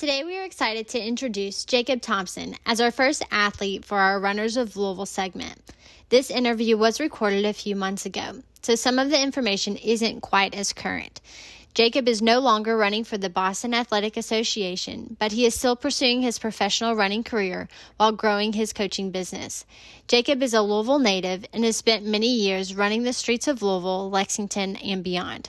Today we are excited to introduce Jacob Thomson as our first athlete for our Runners of Louisville segment. This interview was recorded a few months ago, so some of the information isn't quite as current. Jacob is no longer running for the Boston Athletic Association, but he is still pursuing his professional running career while growing his coaching business. Jacob is a Louisville native and has spent many years running the streets of Louisville, Lexington, and beyond.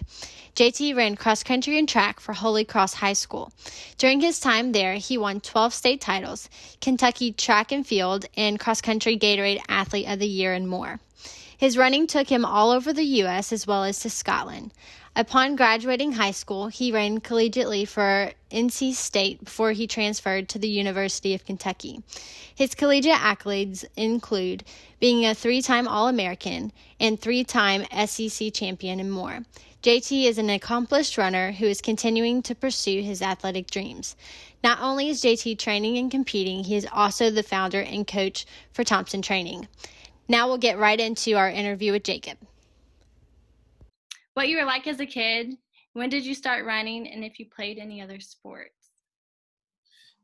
JT ran cross country and track for Holy Cross High School. During his time there, he won 12 state titles, Kentucky Track and Field, and Cross Country Gatorade Athlete of the Year, and more. His running took him all over the U.S. as well as to Scotland. Upon graduating high school, he ran collegiately for NC State before he transferred to the University of Kentucky. His collegiate accolades include being a 3-time All-American and 3-time SEC champion and more. JT is an accomplished runner who is continuing to pursue his athletic dreams. Not only is JT training and competing, he is also the founder and coach for Thomson Training. Now we'll get right into our interview with Jacob. What you were like as a kid, when did you start running, and if you played any other sports?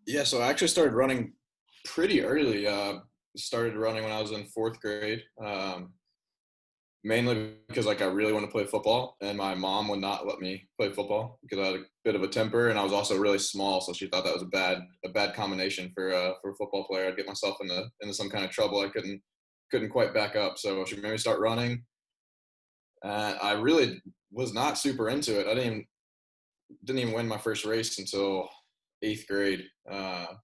Yeah, so I actually started running pretty early. Started running when I was in 4th grade, mainly because I really wanted to play football, and my mom would not let me play football because I had a bit of a temper, and I was also really small, so she thought that was a bad combination for a football player. I'd get myself into some kind of trouble I couldn't quite back up. So she made me start running. I really was not super into it. I didn't even win my first race until 8th grade.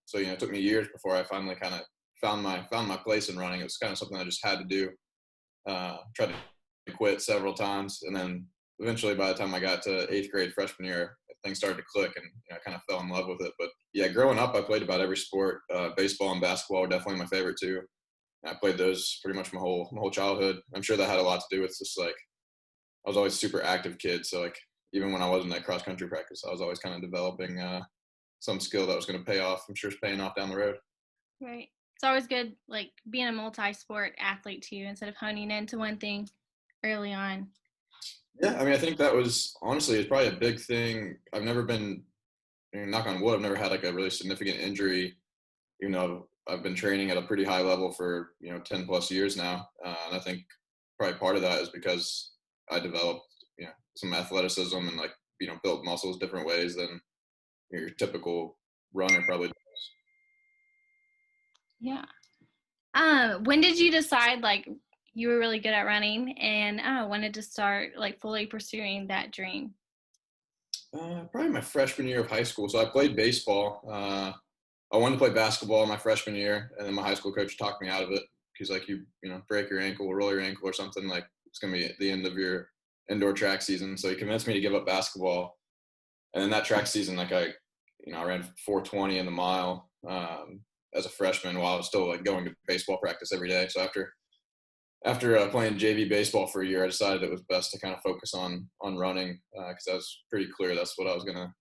So it took me years before I finally kind of found my place in running. It was kind of something I just had to do. Tried to quit several times, and then eventually, by the time I got to 8th grade freshman year, things started to click, and I kind of fell in love with it. But yeah, growing up, I played about every sport. Baseball and basketball were definitely my favorite too. I played those pretty much my whole childhood. I'm sure that had a lot to do with just I was always a super active kid, so even when I wasn't at cross country practice, I was always kind of developing some skill that was going to pay off. I'm sure it's paying off down the road. Right. It's always good, being a multi-sport athlete too, instead of honing into one thing early on. Yeah, I think that was honestly it's probably a big thing. I've never been, knock on wood, I've never had a really significant injury. I've been training at a pretty high level for 10 plus years now, and I think probably part of that is because I developed some athleticism and built muscles different ways than your typical runner probably does. Yeah. When did you decide you were really good at running and wanted to start fully pursuing that dream? Probably my freshman year of high school. So I played baseball. I wanted to play basketball my freshman year, and then my high school coach talked me out of it. He's like, you break your ankle, roll your ankle or something, it's going to be at the end of your indoor track season. So he convinced me to give up basketball. And then that track season, I ran 4:20 in the mile as a freshman while I was still going to baseball practice every day. So after playing JV baseball for a year, I decided it was best to kind of focus on running because I was pretty clear that's what I was going to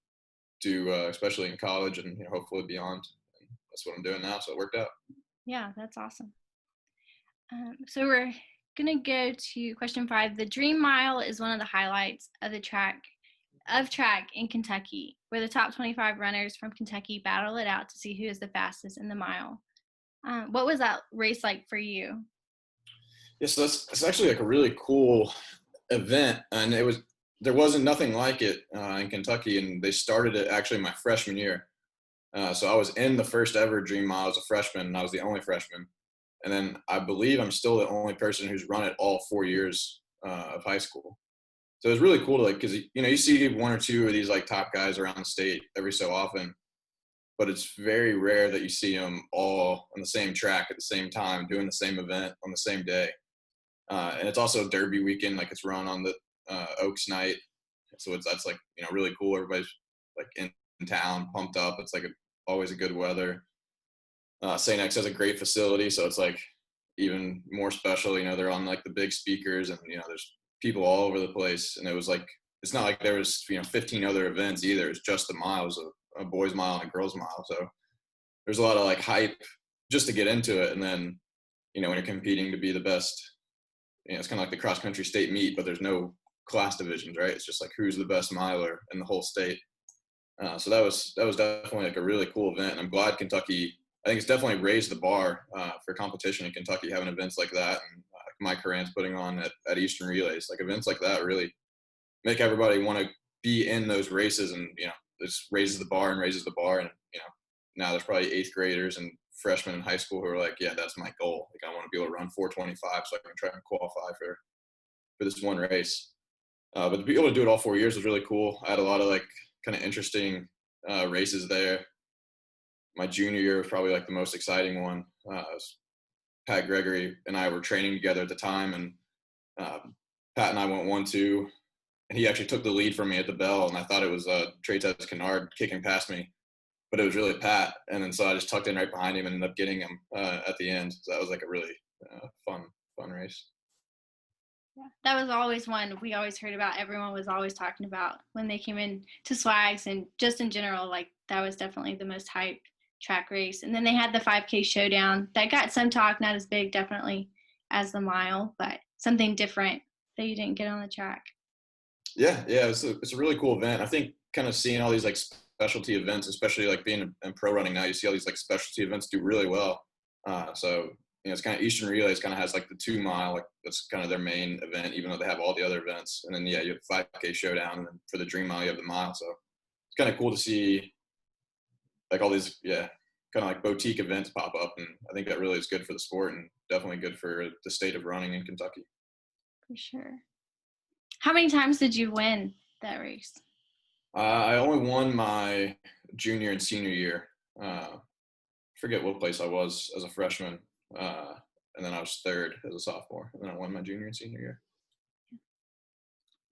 do, especially in college and hopefully beyond. And that's what I'm doing now, so it worked out. Yeah, that's awesome. So we're going to go to question 5. The Dream Mile is one of the highlights of track in Kentucky, where the top 25 runners from Kentucky battle it out to see who is the fastest in the mile. What was that race like for you? Yes, yeah, so that's actually a really cool event, and there wasn't nothing like it in Kentucky, and they started it actually my freshman year. So I was in the first ever Dream Mile as a freshman, and I was the only freshman. And then I believe I'm still the only person who's run it all 4 years of high school. So it was really cool to because you see one or two of these top guys around the state every so often, but it's very rare that you see them all on the same track at the same time doing the same event on the same day. And it's also Derby weekend, it's run on the Oaks night, so that's really cool. Everybody's in town, pumped up. It's always a good weather. St. X has a great facility, so it's even more special. They're on the big speakers, and there's people all over the place. And it was it's not like there was 15 other events either. It's just the miles, a boys mile and a girls mile. So there's a lot of hype just to get into it, and then when you're competing to be the best, it's kind of like the cross country state meet, but there's no class divisions, right? It's just who's the best miler in the whole state. So that was definitely like a really cool event. And I'm glad Kentucky, I think it's definitely raised the bar for competition in Kentucky, having events like that. And my Coran's putting on at Eastern Relays, like events like that really make everybody want to be in those races. And, this raises the bar and raises the bar. And, now there's probably eighth graders and freshmen in high school who are like, yeah, that's my goal. Like I want to be able to run 4:25 so I can try and qualify for this one race. But to be able to do it all 4 years was really cool. I had a lot of like kind of interesting races there. My junior year was probably like the most exciting one. Pat Gregory and I were training together at the time, and Pat and I went 1-2, and he actually took the lead from me at the bell, and I thought it was Treytez Kennard kicking past me, but it was really Pat, and then so I just tucked in right behind him and ended up getting him at the end. So that was like a really fun race. Yeah, that was always one we always heard about. Everyone was always talking about when they came in to swags, and just in general, like that was definitely the most hyped track race. And then they had the 5K showdown that got some talk, not as big definitely as the mile, but something different that you didn't get on the track. Yeah, it's a really cool event. I think kind of seeing all these like specialty events, especially like being in pro running now, you see all these like specialty events do really well. So it's kind of Eastern Relays kind of has like the 2 mile, like that's kind of their main event, even though they have all the other events. And then you have 5K showdown, and then for the Dream Mile you have the mile. So it's kind of cool to see like all these kind of like boutique events pop up, and I think that really is good for the sport and definitely good for the state of running in Kentucky. For sure. How many times did you win that race? I only won my junior and senior year. Forget what place I was as a freshman, and then I was third as a sophomore, and then I won my junior and senior year.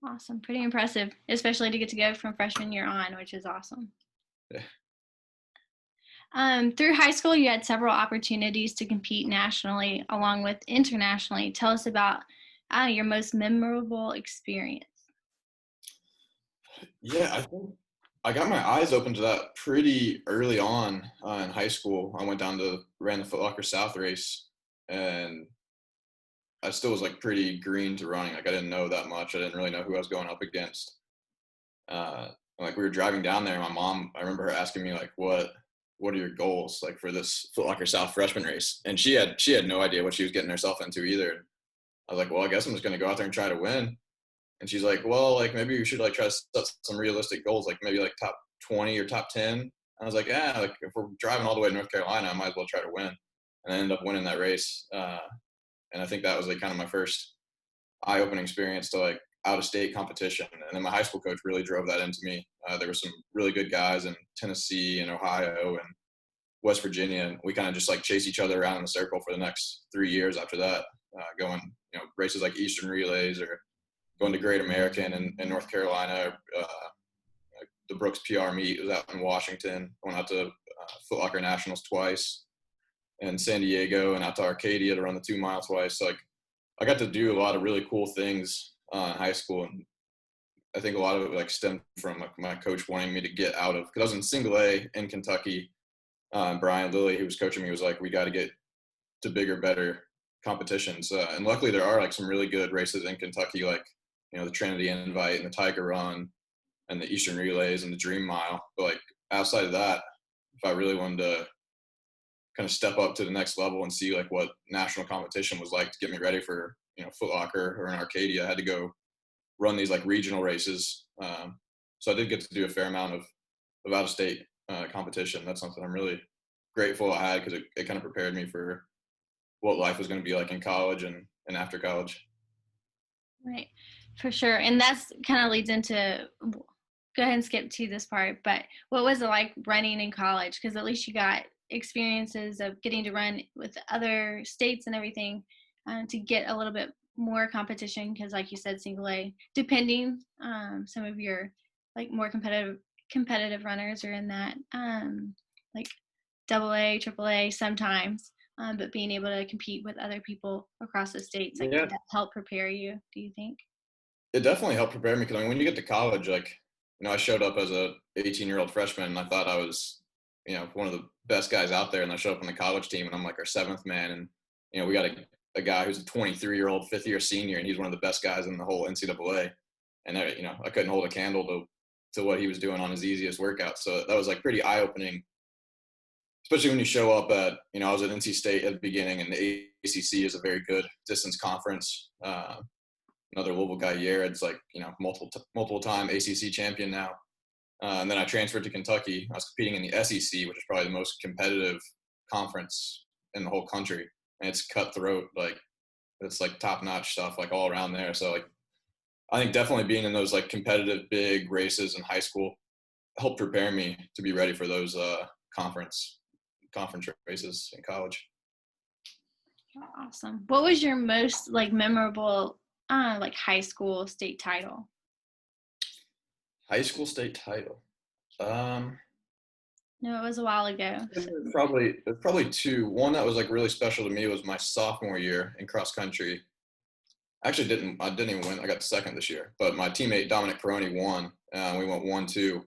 Awesome. Pretty impressive, especially to get to go from freshman year on, which is awesome. Yeah. Through high school, you had several opportunities to compete nationally along with internationally. Tell us about your most memorable experience. Yeah, I think I got my eyes open to that pretty early on in high school. I went down to ran the Foot Locker South race, and I still was like pretty green to running. Like I didn't know that much. I didn't really know who I was going up against. Like we were driving down there, my mom, I remember her asking me like, what are your goals like for this Foot Locker South freshman race? And she had no idea what she was getting herself into either. I was like, well, I guess I'm just going to go out there and try to win. And she's like, well, like maybe you should like try to set some realistic goals, like maybe like top 20 or top 10. I was like, yeah, like if we're driving all the way to North Carolina, I might as well try to win. And I ended up winning that race. And I think that was like kind of my first eye-opening experience to like out-of-state competition. And then my high school coach really drove that into me. There were some really good guys in Tennessee and Ohio and West Virginia, and we kind of just like chase each other around in a circle for the next 3 years after that, going races like Eastern Relays or going to Great American in North Carolina. The Brooks PR meet was out in Washington. Went out to Foot Locker Nationals twice, in San Diego, and out to Arcadia to run the 2 mile twice. So like I got to do a lot of really cool things in high school, and I think a lot of it like stemmed from like my coach wanting me to get out of, because I was in single A in Kentucky. Brian Lilly, who was coaching me, was like, we got to get to bigger, better competitions. And luckily there are like some really good races in Kentucky, like, the Trinity Invite and the Tiger Run and the Eastern Relays and the Dream Mile. But like outside of that, if I really wanted to kind of step up to the next level and see like what national competition was like to get me ready for, Foot Locker or in Arcadia, I had to go run these like regional races. So I did get to do a fair amount of out-of-state competition. That's something I'm really grateful I had, because it kind of prepared me for what life was going to be like in college and after college. Right, for sure. And that's kind of leads into, go ahead and skip to this part, but what was it like running in college? Because at least you got experiences of getting to run with other states and everything, to get a little bit more competition, because like you said, single A, depending, some of your like more competitive runners are in that, like double A, triple A sometimes, but being able to compete with other people across the states, like, did that help prepare you, do you think? It definitely helped prepare me, because when you get to college, like, I showed up as a 18-year-old freshman, and I thought I was, one of the best guys out there, and I showed up on the college team, and I'm like our seventh man, and we got a guy who's a 23-year-old fifth-year senior, and he's one of the best guys in the whole NCAA, and I couldn't hold a candle to to what he was doing on his easiest workout. So that was like pretty eye-opening, especially when you show up at, I was at NC State at the beginning, and the ACC is a very good distance conference. Another Louisville guy, Yared's like, multiple time ACC champion now. And then I transferred to Kentucky. I was competing in the SEC, which is probably the most competitive conference in the whole country. And it's cutthroat, like it's like top-notch stuff, like all around there. So like, I think definitely being in those like competitive big races in high school helped prepare me to be ready for those conference races in college. Awesome. What was your most like memorable like high school state title? High school state title. No, it was a while ago. Probably two. One that was like really special to me was my sophomore year in cross country. Actually, I didn't even win. I got second this year, but my teammate Dominic Peroni won. We went 1-2,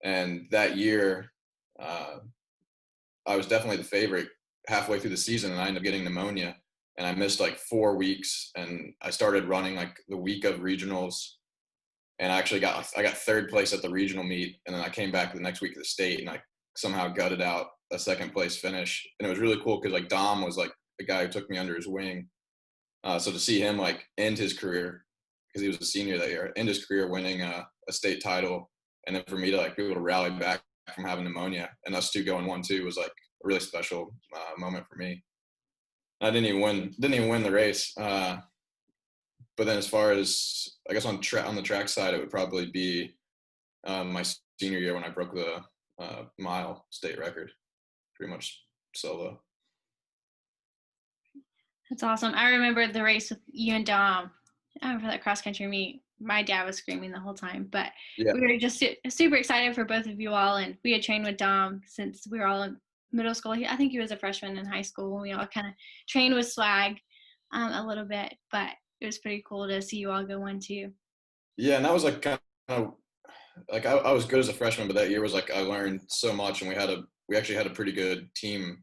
and that year, I was definitely the favorite halfway through the season, and I ended up getting pneumonia, and I missed like 4 weeks, and I started running like the week of regionals, and I got third place at the regional meet, and then I came back the next week of the state, and I somehow gutted out a second place finish, and it was really cool because like Dom was like the guy who took me under his wing. So to see him like end his career, because he was a senior that year, end his career winning a state title, and then for me to like be able to rally back from having pneumonia and us two going 1-2 was like a really special moment for me. I didn't even win the race. But then as far as I guess on the track side, it would probably be my senior year when I broke the mile state record, pretty much solo. That's awesome. I remember the race with you and Dom for that cross country meet. My dad was screaming the whole time, but yeah. We were just super excited for both of you all. And we had trained with Dom since we were all in middle school. I think he was a freshman in high school when we all kind of trained with swag a little bit, but it was pretty cool to see you all go 1-2. Yeah. And that was like kind of like, I was good as a freshman, but that year was like, I learned so much, and we actually had a pretty good team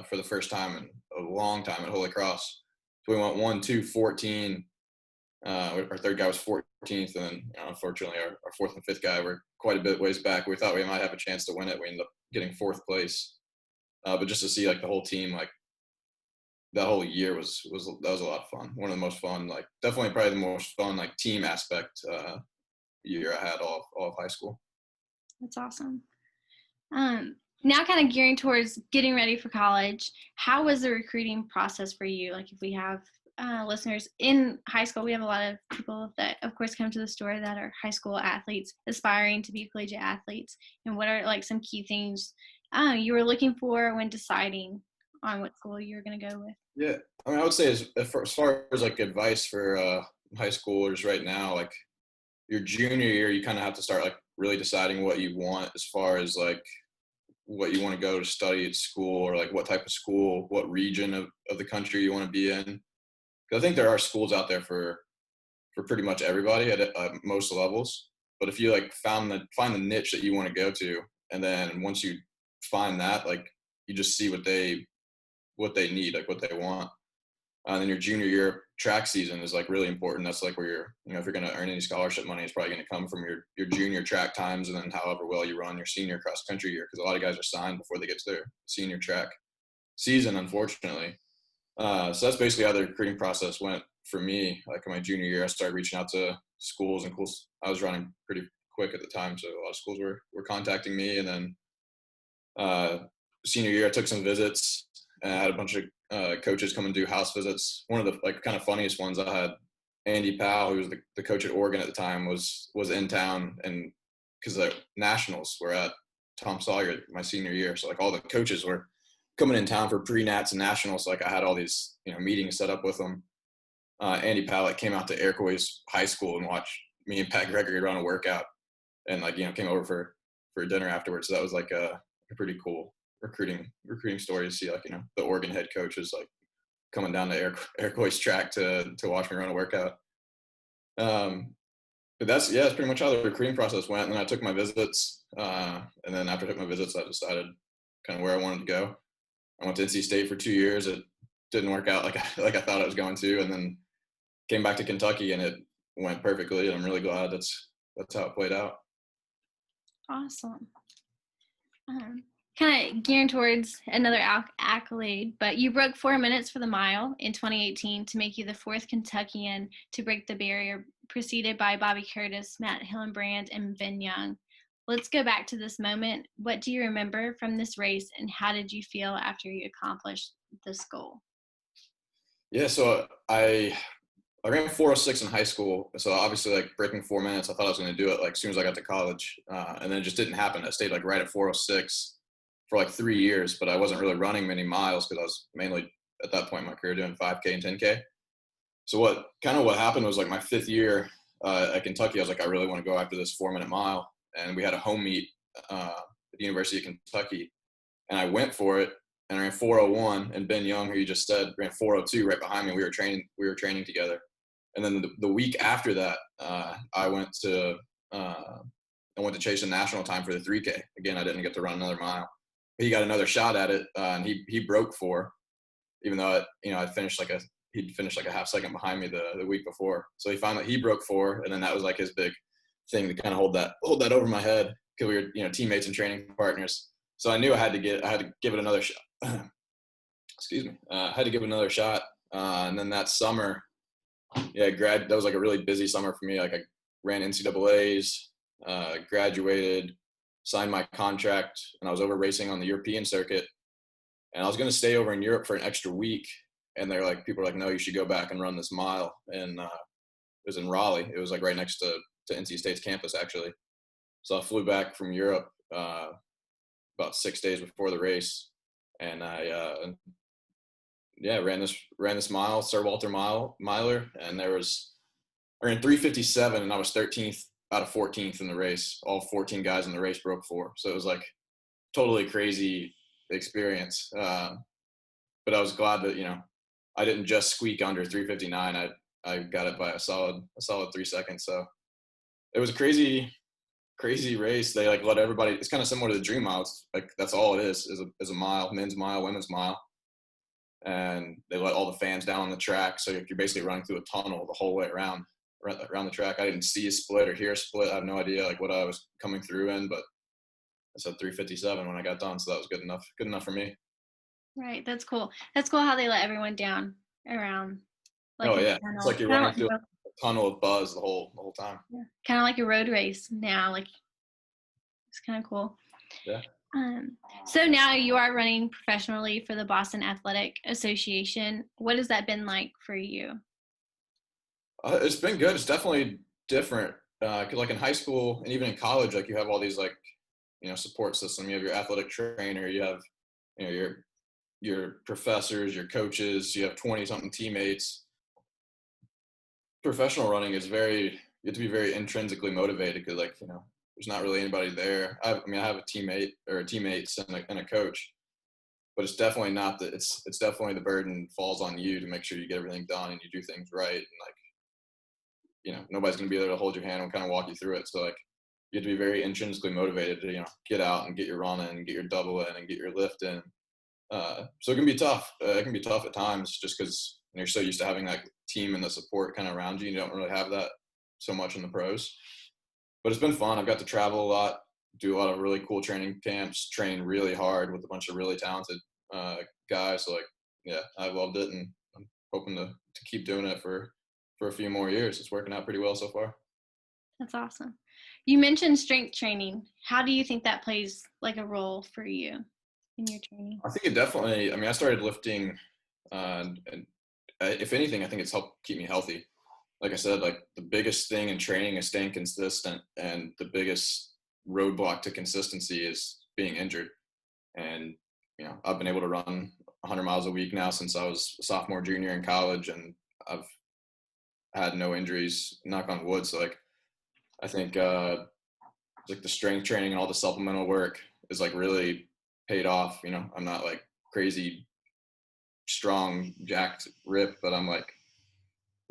for the first time in a long time at Holy Cross. So we went 1-2, 14. Our third guy was 14th, and then unfortunately our fourth and fifth guy were quite a bit ways back. We thought we might have a chance to win it. We ended up getting fourth place. But just to see like the whole team, like that whole year was a lot of fun. One of the most fun, like definitely probably the most fun like team aspect year I had all of high school. That's awesome. Now kind of gearing towards getting ready for college, how was the recruiting process for you? Like if we have listeners in high school, we have a lot of people that of course come to the store that are high school athletes aspiring to be collegiate athletes. And what are like some key things you were looking for when deciding on what school you were going to go with? Yeah. I mean, I would say as far as like advice for high schoolers right now, like your junior year, you kind of have to start like really deciding what you want as far as like what you want to go to study at school, or like what type of school, what region of the country you want to be in. Because I think there are schools out there for pretty much everybody at most levels. But if you like find the niche that you want to go to, and then once you find that, like you just see what they need, like what they want. And then your junior year track season is like really important. That's like where you're, if you're going to earn any scholarship money, it's probably going to come from your junior track times, and then however well you run your senior cross country year, because a lot of guys are signed before they get to their senior track season, unfortunately. So that's basically how the recruiting process went for me. Like in my junior year, I started reaching out to schools, and I was running pretty quick at the time, so a lot of schools were contacting me. And then senior year, I took some visits, and I had a bunch of coaches come and do house visits. One of the like kind of funniest ones, I had Andy Powell, who was the coach at Oregon at the time, was in town, and because the nationals were at Tom Sawyer my senior year, so like all the coaches were coming in town for pre-nats and nationals. So like I had all these meetings set up with them. Andy Powell came out to Iroquois High School and watched me and Pat Gregory run a workout, and like came over for dinner afterwards. So that was like a pretty cool recruiting story to see, like the Oregon head coach is like coming down to Iroquois track to watch me run a workout. But that's pretty much how the recruiting process went. And then I took my visits, and then after I took my visits, I decided kind of where I wanted to go. I went to NC State for 2 years. It didn't work out like I thought it was going to, and then came back to Kentucky, and it went perfectly. And I'm really glad that's how it played out. Awesome. Kind of gearing towards another accolade, but you broke 4 minutes for the mile in 2018 to make you the fourth Kentuckian to break the barrier, preceded by Bobby Curtis, Matt Hillenbrand, and Ben Young. Let's go back to this moment. What do you remember from this race, and how did you feel after you accomplished this goal? Yeah, so I ran 4:06 in high school, so obviously like breaking 4 minutes, I thought I was going to do it like as soon as I got to college, and then it just didn't happen. I stayed like right at 4:06 for like 3 years, but I wasn't really running many miles because I was mainly at that point in my career doing 5K and 10K. So what happened was like my 5th year at Kentucky, I was like, I really want to go after this 4-minute mile, and we had a home meet at the University of Kentucky, and I went for it, and I ran 4:01, and Ben Young, who you just said, ran 4:02 right behind me. We were training together. And then the week after that, I went to chase a national time for the 3K. Again, I didn't get to run another mile. He got another shot at it, and he broke 4, even though he'd finished like a half second behind me the week before. So he broke 4, and then that was like his big thing to kind of hold that over my head because we were teammates and training partners. So I knew I had to give it another shot. Excuse me. I had to give it another shot, and then that summer. Yeah, that was like a really busy summer for me. Like I ran NCAAs, graduated, signed my contract, and I was over racing on the European circuit. And I was going to stay over in Europe for an extra week. And people were like, no, you should go back and run this mile. And it was in Raleigh. It was like right next to NC State's campus, actually. So I flew back from Europe about 6 days before the race. And I ran this mile, Sir Walter Miler, and I ran 3:57, and I was 13th out of 14th in the race. All 14 guys in the race broke 4, so it was like totally crazy experience. But I was glad that I didn't just squeak under 3:59. I got it by a solid 3 seconds. So it was a crazy race. They like let everybody. It's kind of similar to the Dream Mile. It's like that's all it is a mile, men's mile, women's mile. And they let all the fans down on the track. So you're basically running through a tunnel the whole way around the track. I didn't see a split or hear a split. I have no idea like what I was coming through in, but I said 3:57 when I got done. So that was good enough for me. Right. That's cool. That's cool how they let everyone down around. Like oh yeah. It's like you're running through a tunnel of buzz the whole time. Yeah. Kind of like a road race now. Like it's kind of cool. Yeah. So now you are running professionally for the Boston Athletic Association. What has that been like for you? It's been good. It's definitely different. 'Cause like in high school and even in college, like you have all these support system. You have your athletic trainer. You have your professors, your coaches. You have 20-something teammates. Professional running is you have to be very intrinsically motivated because there's not really anybody there. I have a teammate or teammates and a coach, but it's definitely not that. It's definitely the burden falls on you to make sure you get everything done and you do things right. And nobody's going to be there to hold your hand and kind of walk you through it. So you have to be very intrinsically motivated to get out and get your run in, and get your double in, and get your lift in. So it can be tough. It can be tough at times just because you're so used to having that team and the support kind of around you. You don't really have that so much in the pros. But it's been fun. I've got to travel a lot, do a lot of really cool training camps, train really hard with a bunch of really talented guys. So I loved it, and I'm hoping to keep doing it for a few more years. It's working out pretty well so far. That's awesome. You mentioned strength training. How do you think that plays like a role for you in your training? I think it definitely. I started lifting, and if anything, I think it's helped keep me healthy. Like I said, like the biggest thing in training is staying consistent, and the biggest roadblock to consistency is being injured. And I've been able to run 100 miles a week now since I was a sophomore, junior in college, and I've had no injuries, knock on wood. So I think the strength training and all the supplemental work is really paid off. I'm not crazy strong, jacked, ripped, but I'm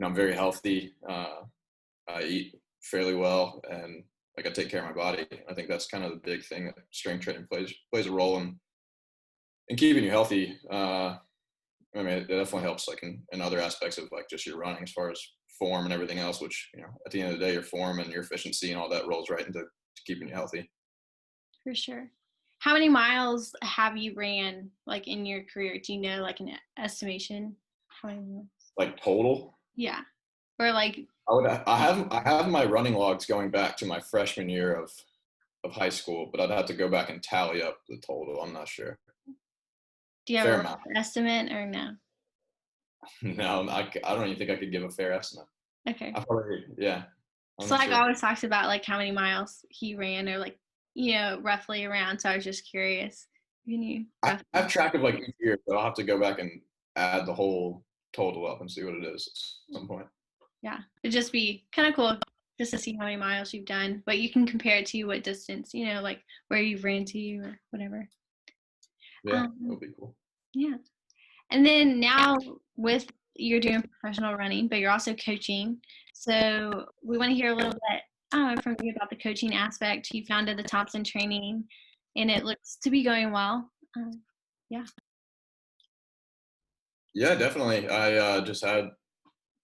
I'm very healthy. I eat fairly well, and I take care of my body. I think that's kind of the big thing that strength training plays a role in keeping you healthy. It definitely helps in other aspects of just your running as far as form and everything else, which at the end of the day, your form and your efficiency and all that rolls right into keeping you healthy. For sure. How many miles have you ran like in your career? Do you know like an estimation? How many miles? Like total. Yeah. Or like I have my running logs going back to my freshman year of high school, but I'd have to go back and tally up the total. I'm not sure. do you have Fair a amount. rough estimate or no? No, I don't even think I could give a fair estimate. Okay. I probably, yeah, I'm So not like sure. always talks about like how many miles he ran or like, roughly around. So I was just curious. Can you I roughly? have track of like each year, but I'll have to go back and add the whole total up and see what it is at some point. Yeah. It'd just be kind of cool just to see how many miles you've done, but you can compare it to what distance, like where you've ran to or whatever. Yeah, it Um, would be cool. yeah. And then now with you're doing professional running, but you're also coaching. So we want to hear a little bit from you about the coaching aspect. You founded the Thomson Training, and it looks to be going well. Yeah. Yeah, definitely. I just had,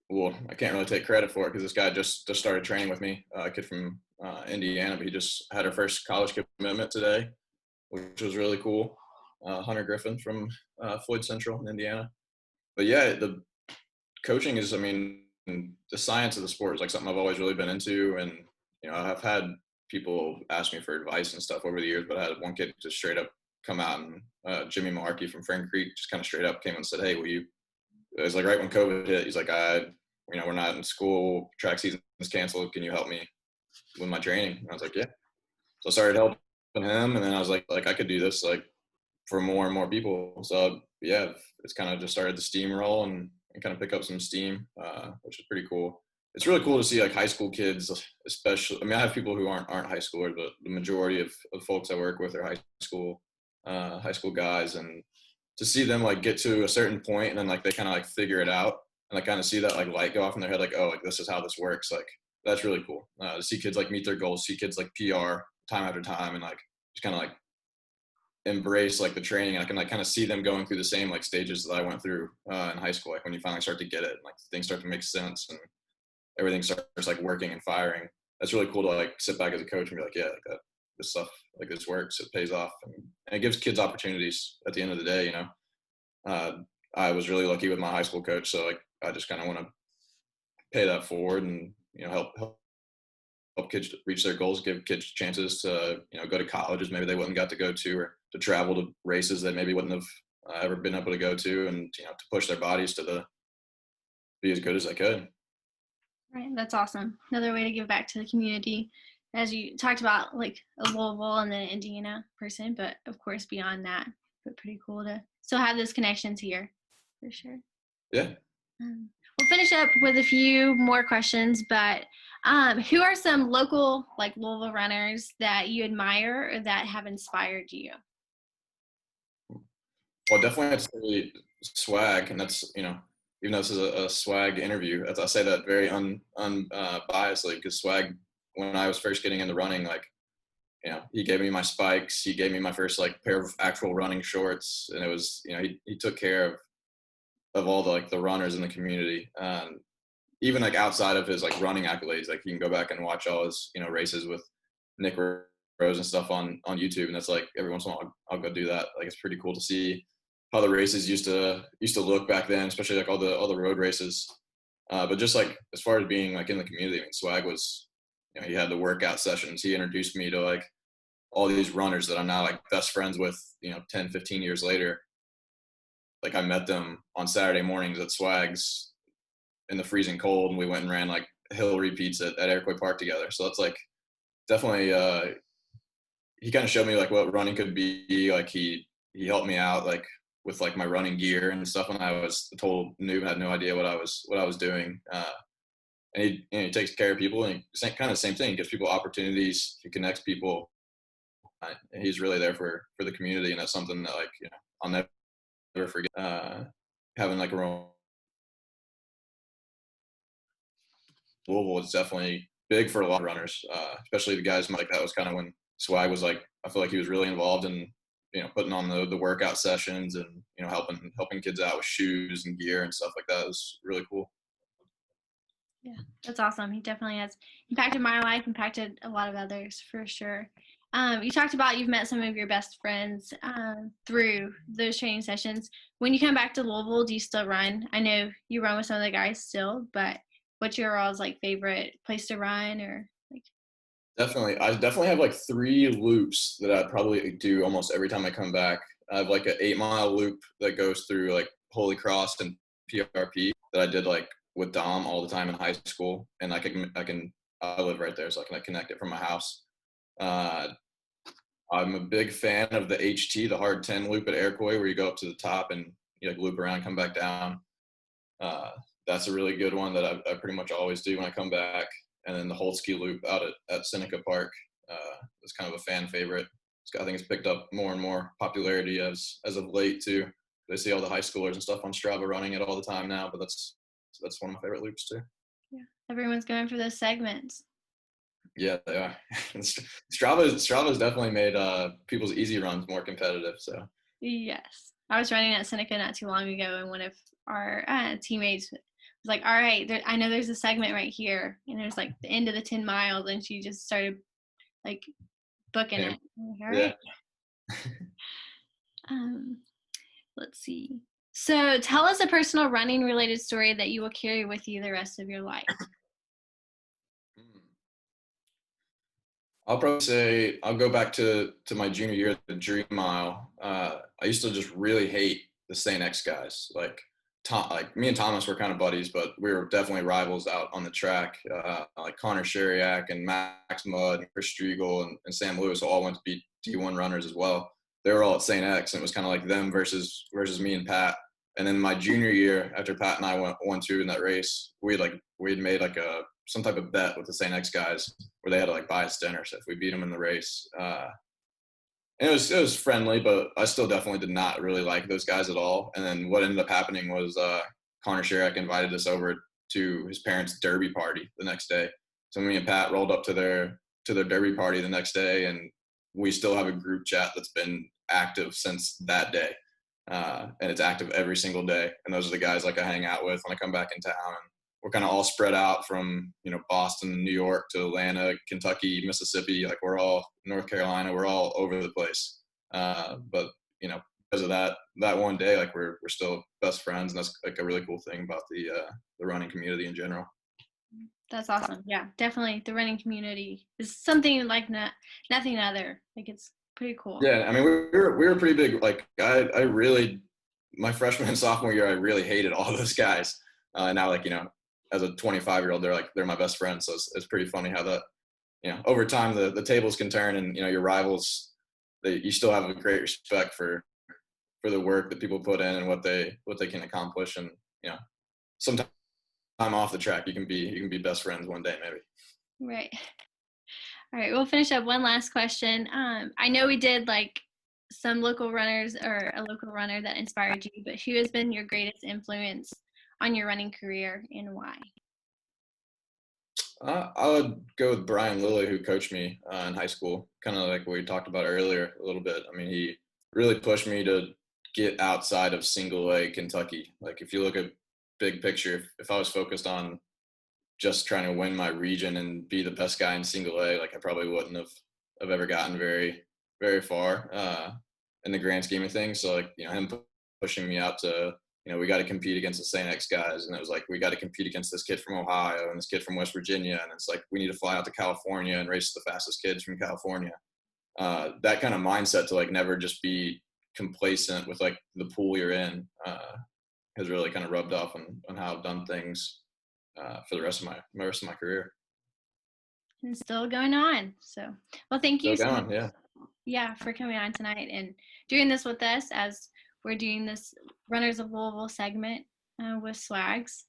well, I can't really take credit for it because this guy just started training with me, a kid from Indiana, but he just had her first college commitment today, which was really cool. Hunter Griffin from Floyd Central in Indiana. But yeah, the coaching is, I mean, the science of the sport is like something I've always really been into. And, I've had people ask me for advice and stuff over the years, but I had one kid just straight up come out and Jimmy Malarkey from Fern Creek just kind of straight up came and said, "Hey, will you," it was like right when COVID hit, he's like, we're not in school, track season's canceled. Can you help me with my training? And I was like, yeah. So I started helping him. And then I was like I could do this like for more and more people. So yeah, it's kind of just started to steamroll and kind of pick up some steam, which is pretty cool. It's really cool to see like high school kids, especially. I mean, I have people who aren't high schoolers, but the majority of folks I work with are high school guys, and to see them like get to a certain point and then like they kind of like figure it out and like kind of see that like light go off in their head, like, oh, like this is how this works. Like that's really cool to see kids like meet their goals, see kids like PR time after time, and like just kind of like embrace like the training. I can like kind of see them going through the same like stages that I went through in high school. Like when you finally start to get it, like things start to make sense and everything starts like working and firing. That's really cool to like sit back as a coach and be like, yeah, like this stuff, like this works, it pays off, and it gives kids opportunities at the end of the day. I was really lucky with my high school coach, so like I just kind of want to pay that forward and help kids reach their goals, give kids chances to go to colleges maybe they wouldn't got to go to, or to travel to races that maybe wouldn't have ever been able to go to, and to push their bodies to be as good as they could. Right. That's awesome. Another way to give back to the community, as you talked about, like a Louisville and then Indiana person, but of course beyond that. But pretty cool to still have those connections here, for sure. Yeah. We'll finish up with a few more questions, but who are some local like Louisville runners that you admire or that have inspired you? Well, definitely have to say swag, and that's even though this is a swag interview, I say that very unbiasedly because swag, when I was first getting into running, like he gave me my spikes, he gave me my first like pair of actual running shorts, and it was he took care of all the like the runners in the community. Even like outside of his like running accolades, like you can go back and watch all his races with Nick Rose and stuff on YouTube, and that's like every once in a while I'll go do that. Like it's pretty cool to see how the races used to look back then, especially like all the road races. But just like as far as being like in the community, I mean, Swag was, he had the workout sessions. He introduced me to like all these runners that I'm now like best friends with, 10, 15 years later. Like I met them on Saturday mornings at Swag's in the freezing cold, and we went and ran like hill repeats at Iroquois Park together. So that's like definitely, he kind of showed me like what running could be. Like he helped me out like with like my running gear and stuff when I was a total noob, had no idea what I was doing. And he takes care of people, and kind of the same thing. He gives people opportunities. He connects people. And he's really there for the community, and that's something that like I'll never forget. Having like a role. Louisville is definitely big for a lot of runners, especially the guys like that was kind of when Swag was like, I feel like he was really involved in putting on the workout sessions and helping kids out with shoes and gear and stuff like that. It was really cool. Yeah, that's awesome. He definitely has impacted my life, impacted a lot of others for sure. You talked about you've met some of your best friends through those training sessions. When you come back to Louisville, do you still run? I know you run with some of the guys still, but what's your all's like favorite place to run or like? Definitely. I definitely have like 3 loops that I probably do almost every time I come back. I have like an 8-mile loop that goes through like Holy Cross and PRP that I did like with Dom all the time in high school. And I live right there, so I can like, connect it from my house. Uh, I'm a big fan of the HT, the hard 10 loop at Iroquois, where you go up to the top and you like loop around, come back down. Uh, that's a really good one that I pretty much always do when I come back. And then the Holtzke loop out at Seneca Park is kind of a fan favorite. I think it's picked up more and more popularity as of late too. They see all the high schoolers and stuff on Strava running it all the time now, but that's one of my favorite loops too. Yeah, everyone's going for those segments. Yeah, they are. Strava's definitely made people's easy runs more competitive. So Yes, I was running at Seneca not too long ago, and one of our teammates was like, "All right, I know there's a segment right here," and it was like the end of the 10 miles, and she just started like booking it. All right. Yeah. Um, let's see. So tell us a personal running related story that you will carry with you the rest of your life. I'll probably say I'll go back to my junior year, the Dream Mile. I used to just really hate the St. X guys. Like me and Thomas were kind of buddies, but we were definitely rivals out on the track. Like Connor Sheriak and Max Mudd and Chris Striegel and Sam Lewis all went to be D1 runners as well. They were all at St. X, and it was kind of like them versus me and Pat. And then my junior year, after Pat and I won 2 in that race, we had made like some type of bet with the St. X guys where they had to like buy us dinner if we beat them in the race. And it was friendly, but I still definitely did not really like those guys at all. And then what ended up happening was Connor Sheriak invited us over to his parents' derby party the next day. So me and Pat rolled up to their derby party the next day, and we still have a group chat that's been active since that day. And it's active every single day. And those are the guys like I hang out with when I come back in town. And we're kind of all spread out from, Boston, New York to Atlanta, Kentucky, Mississippi. Like we're all North Carolina. We're all over the place. But because of that one day, like we're still best friends, and that's like a really cool thing about the running community in general. That's awesome. Yeah, definitely. The running community is something like nothing other. Like it's pretty cool. Yeah, I mean, we were pretty big. Like I really, my freshman and sophomore year, I really hated all those guys. And now, like as a 25-year-old, they're my best friends. So it's pretty funny how that, over time the tables can turn, and your rivals, you still have a great respect for the work that people put in and what they can accomplish, and sometime off the track you can be best friends one day maybe. Right. All right, we'll finish up one last question. I know we did like some local runners or a local runner that inspired you, but who has been your greatest influence on your running career and why? I would go with Brian Lilly, who coached me in high school, kind of like what we talked about earlier a little bit. I mean, he really pushed me to get outside of single A Kentucky. Like if you look at big picture, if I was focused on just trying to win my region and be the best guy in single A, like I probably wouldn't have ever gotten very, very far in the grand scheme of things. So like, him pushing me out to, we got to compete against the St. X guys. And it was like, we got to compete against this kid from Ohio and this kid from West Virginia. And it's like, we need to fly out to California and race the fastest kids from California. That kind of mindset to like never just be complacent with like the pool you're in has really kind of rubbed off on how I've done things for the rest of my career. And still going on. So, well, thank you so much. Yeah, for coming on tonight and doing this with us as we're doing this Runners of Louisville segment with Swags.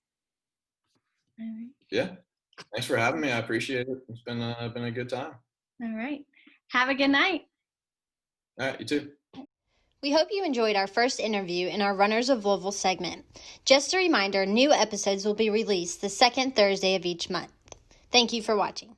All right. Yeah. Thanks for having me. I appreciate it. It's been a good time. All right. Have a good night. All right. You too. We hope you enjoyed our first interview in our Runners of Louisville segment. Just a reminder, new episodes will be released the second Thursday of each month. Thank you for watching.